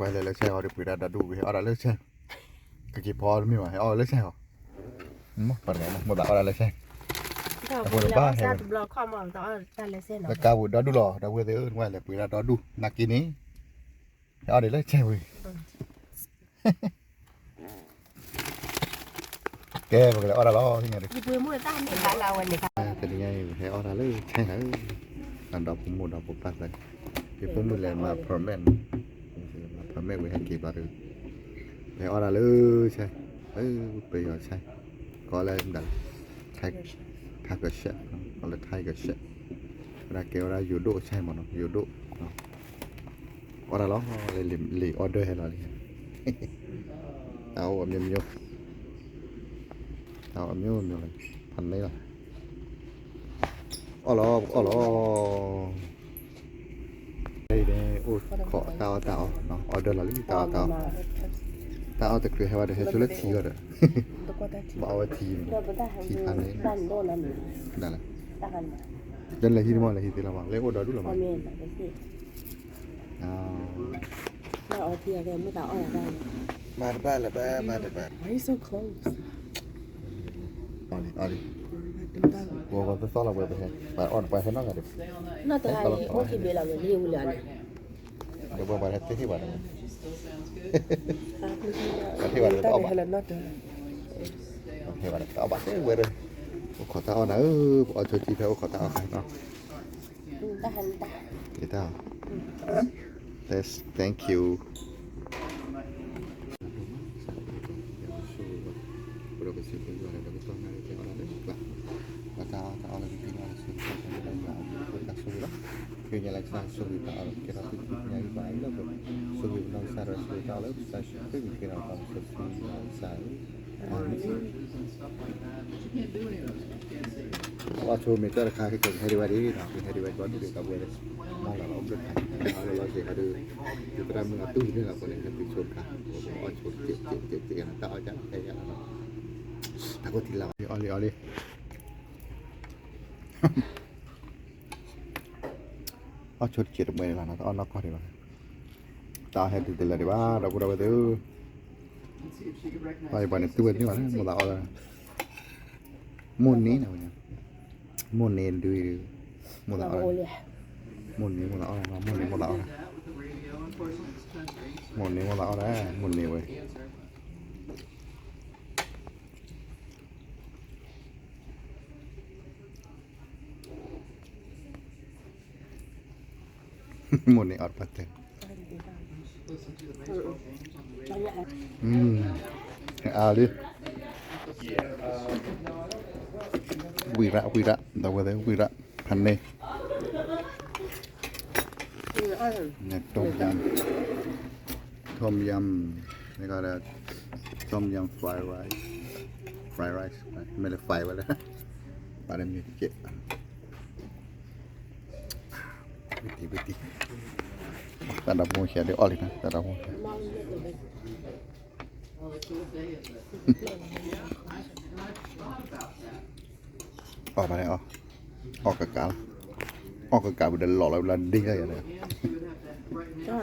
quay lại lấy xe họ được đã đủ cái họ đã lấy xe cái kịpพอไม่ไหวhọ lấy xe họปัดไหนหมดละhọ lấy xe คนบ้าแฮะบล็อกข้อมูลต่ออะไรเส้นหรอ แล้วกาบุดดูหล่อดาวเวอร์ว่าเลยปุ๋ยดาดูนักกินนี้họ để lấy xe vậy kê mà họ đã lo thế này đi mua ta để lại làวันนี้ค่ะ แต่ยังไงhọ đã lấy xe hả anh đọc một đọc một phát đây thì cũng muốn làm mà permanent mà permanent với hàng kỳ ba được họ đã lấy xe bây giờ xe có lên đặt thay thay cái xe có là thay cái xe ra kêu raอยู่độ xe mà nóอยู่độ họ đã lo lì order hay là gì tao ẩm nhôm tao ẩm nhôm rồi thành đấy rồi lo đây ôi khó tao nó order là lý tao tự cười hay là hay số lớp gì rồi bảo thì ăn đấy đây là dân là gì mà là gì thì làm bằng lấy order đúng là màเราเทียกันไม่ต่ออะไรได้มาบ้านละบ้านมาละบ้าน Why so close เอาดิวัวก็จะซ้อนเราไปให้มาอ่อนไปให้น้องกันดิ น่าจะให้โอเคเบลเราเรียกเลยเนี่ยเดี๋ยวไปให้ที่บ้านที่บ้านเราเอาไปที่บ้านเอาบัตรเว้ยเลยขอตาเอาหน่อยเอาช่วยจีเพลขอตาเอาใครเนาะตาหันตาเดี๋ยวตาYes, thank you. Khi lại sang suy tạo cái đó thì nhảy vãi lớp rồi suy nông sa rồi suy tạo lớp sa cái gì khi nào còn suy saiว่าโชว์เมเจอร์ราคาที่เกิดให้ดีวันนี้นะเป็นให้ดีวันก่อนที่เด็กกับเวลมองเราเดินทางเราเสียกันดูอยู่ตามมือตู้นี่แหละคนนี้เป็นโชว์ค่ะว่าโชว์เจ็บกันต่อจากไอ้ยังถ้าก็ทีละออลี่เอาโชว์เจ็บมือเลยนะเอาน็อกก่อนดีกว่าตาให้ดูแต่ละดีว่าเราพูดไปดูไปบ้านตู้นี่ว่าหมดละอะไรมุนนี้นะวันนี้มุนเนนดูหมดละอะไรมุนนี้หมดละอะไรมุนนี้หมดละอะไรมุนนี้หมดละอะไรมุนนี้เว้ยมุนนี้อดปัดเต็มเอาดิวีระดาวเดวีระพันเน่เนี่ยต้มยำนี่ก็ได้ต้มยำฟรายไรซ์ไม่ได้ไฟไว้แล้วปลาเดมีเก็บวิธีตาดำมูเขียเดี๋ยวออลินะตาดำมูออกมาเลยออกกะกาเดินหล่อแล้วดิ้งได้ยังไงก็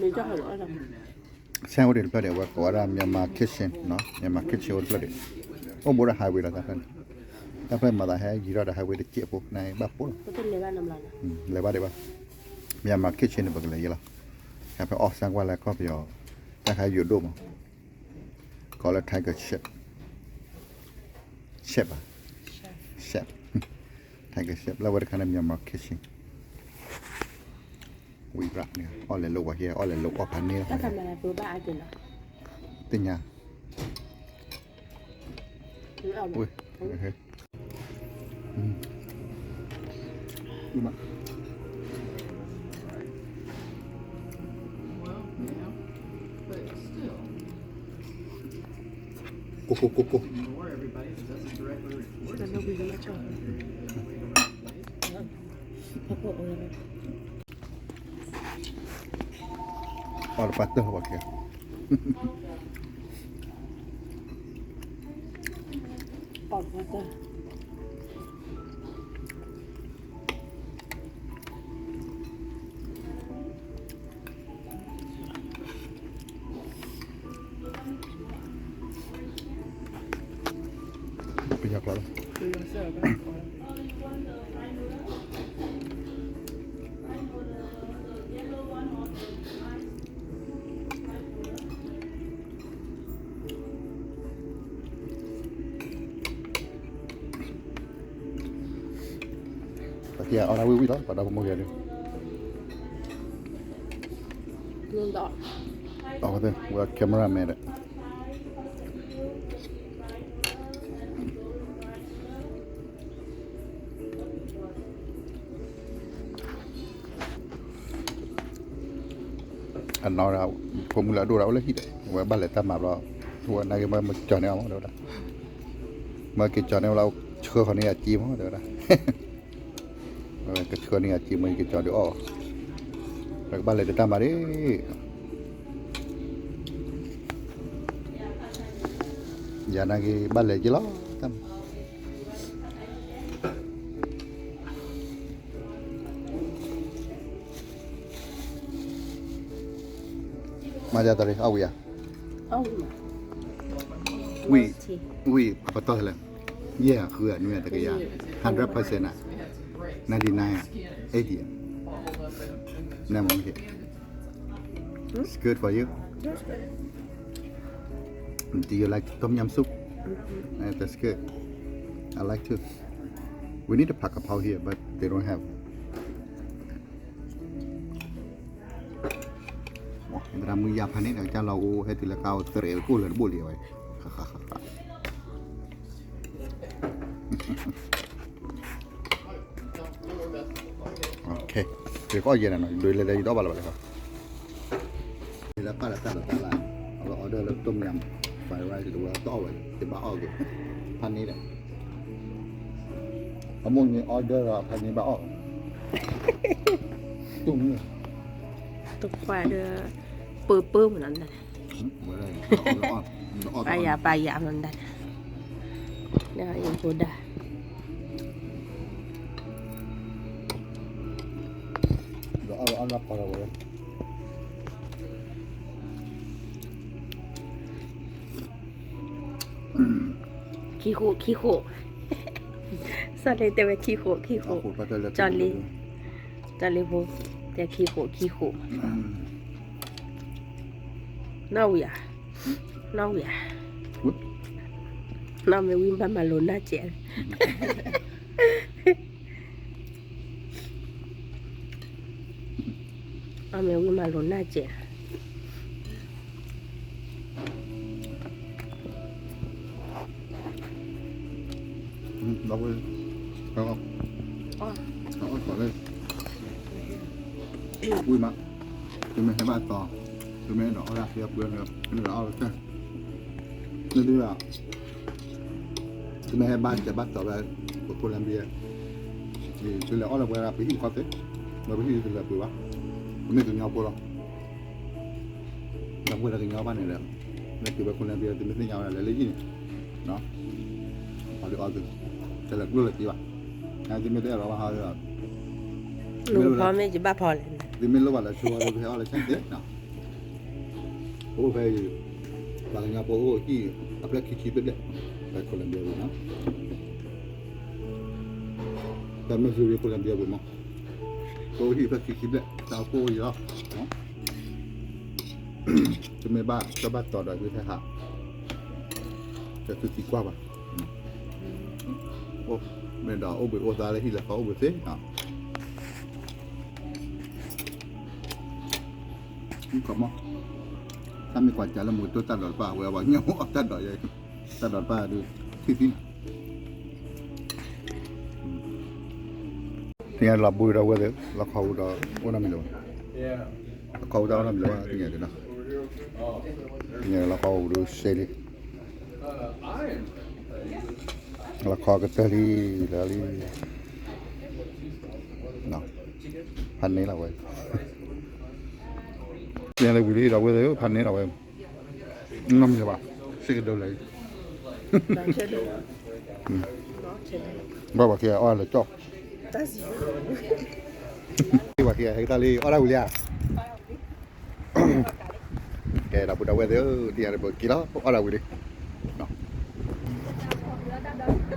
มีเจ้าของอะไรใช่ว่าเดี๋ยวประเดี๋ยวว่าก็ว่ามีมาคิทเช่นเนาะมีมาคิทเช่นว่าประเดี๋ยวโอ้โหเราไฮเวย์แล้วท่านมาได้ให้ยีราได้ไฮเวย์เกี่ยวพวกในบ้านปุ๊บก็เป็นเลยบ้านน้ำร้อนเลยบ้านเดี๋ยวมีมาคิทเช่นแบบอะไรยี่ล่ะครับออกสังวันแล้วก็ไปเอาถ้าใครอยู่ดูมั้งก็เลยไทยกับเชฟไทยกับเชฟแล้ววันนี้คันมีมาคิทเช่นวิระเนี่ยอ้อเลยลูกว่าเฮียอ้อเลยลูกอ้อพันนี่ถ้าทำอะไรปุ๊บบ้าจริงเหรอติญญาอุ้ยเฮ้ยมากูแต่เราคุยกันไม่ชอบพออะไรOr patah pakai. Patah. bây giờ có kia ở đâu quý đó và đâu bao giờ được luôn đó đó thế qua camera mẹ đấy anh nói làผมlà đồ đâu lấy hít và ba lệ tam mà đó thua này mà chọn này không được đó mà cái chọn nàyเราเชื่อคนนี้จีมเขาเดี๋ยวนะcái chọn nàyจีมมันcái chọnเดี๋ยวแล้วba lệ tam mà đấy giờ này cái ba lệ chỉ lo tam mà giờ tới đây ao ya we apa tahu lah yeahคืออันนี้แต่ก็ยัง100%อ่ะ99อ่ะ80อ่ะนั่นมองเห็น it's good for you do you like tom yum soup that's good I like too we need a pak kapau here but they don't haveเรามือยาพันนี้เดี๋ยวจะเราให้ทีละเก้าเตะกูเลยบุหรี่ไว้โอเคเดี๋ยวก็เย็นหน่อยดูเลยได้บ้างเลยครับแล้วก็แล้วแต่ละเราออเดอร์แล้วต้มยำไฟไว้ดูว่าต่อไว้ที่บ้าออกอยู่พันนี้เนี่ยเอามุ่งนี่ออเดอร์พันนี้บ้าออกตุ้มนี่ tục qua đưa bơ bơ mà nó đây bài giả nó đây đây là cô đàขี้khổ sao đây taoขี้khổ cho lên vôแต่ขี้โขเน่าอย่าเน่าไม่วิ่งบ้านมาโลน่าเจ๋งเอาไม่วิ่งมาโลน่าเจ๋งเราไปเอาขอเลยvui mà tôi mới thấy ba to tôi mới đỏ ra thì bữa nữa nó đỏ rồi chứ nó đi vào tôi mới hay ba chạy bắt tỏ ra của Colombia thì tôi là ở là bị khó thế mà bị tôi là bữa bắt tôi mới từ nhau cô đâu làm quên là từ nhau ban này là nên từ Colombia tôi mới thấy nhau là lấy gì đó họ được ở từ thế là luôn là gì vậy ai tôi mới thấy là họ rồi ลุงพ่อแม่จะบ้าพอเลย thì mình lo bảo là chùa thì phải là chẳng thế nào bố về bằng nhà bố khi áp lực khi biết đấy phải Colombia rồi nó但没去Colombia rồi mà bố khi phải khi biết tao cô gì đó cho mấy ba cho ba tỏ đòi với thầy hạ cho tôi đi qua bà ô bên đó ô bự ô ta lấy thì là có ô bự thế nào có màถ้ามีกว่าจะละมุนตัวตัดดอกป่าเวลาเงี้ยตัดดอกใหญ่ตัดดอกป่าดูที่ที่เราบุยเราเว้ยเราเขาเราโอ้น้ำมิโลเขาเราน้ำมิโลที่เนี่ยเดี๋ยวนะที่เนี่ยเราเขาดูเซลีเราเขาก็เตอรี่แล้วนี่เนาะพันนี้เราเว้ยเนี่ยเลยวิธีเราเว้ยพันนี้เราเว้ยน้ำใช่ป่ะสิ่งเดียวเลยบ้าบ่เคียอ้อนเลยจ๊อกที่ว่าเคียให้ตาลีอ้อนเราเลยอ่ะแกเราพูดเอาไว้เดี๋ยวที่อะไรบอกกี่ล้ออ้อนเราเลยเนาะ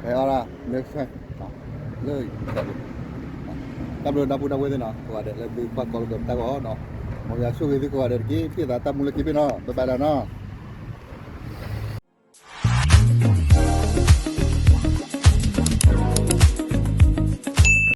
Hey, ora, next time. Lơi, tập rồi đạp đạp quên nó, có để lại bị bắt call gặp ta có nó. Mọi người suy nghĩ thì có để cái phía ta tập mua cái bên nó, bye bye là nó.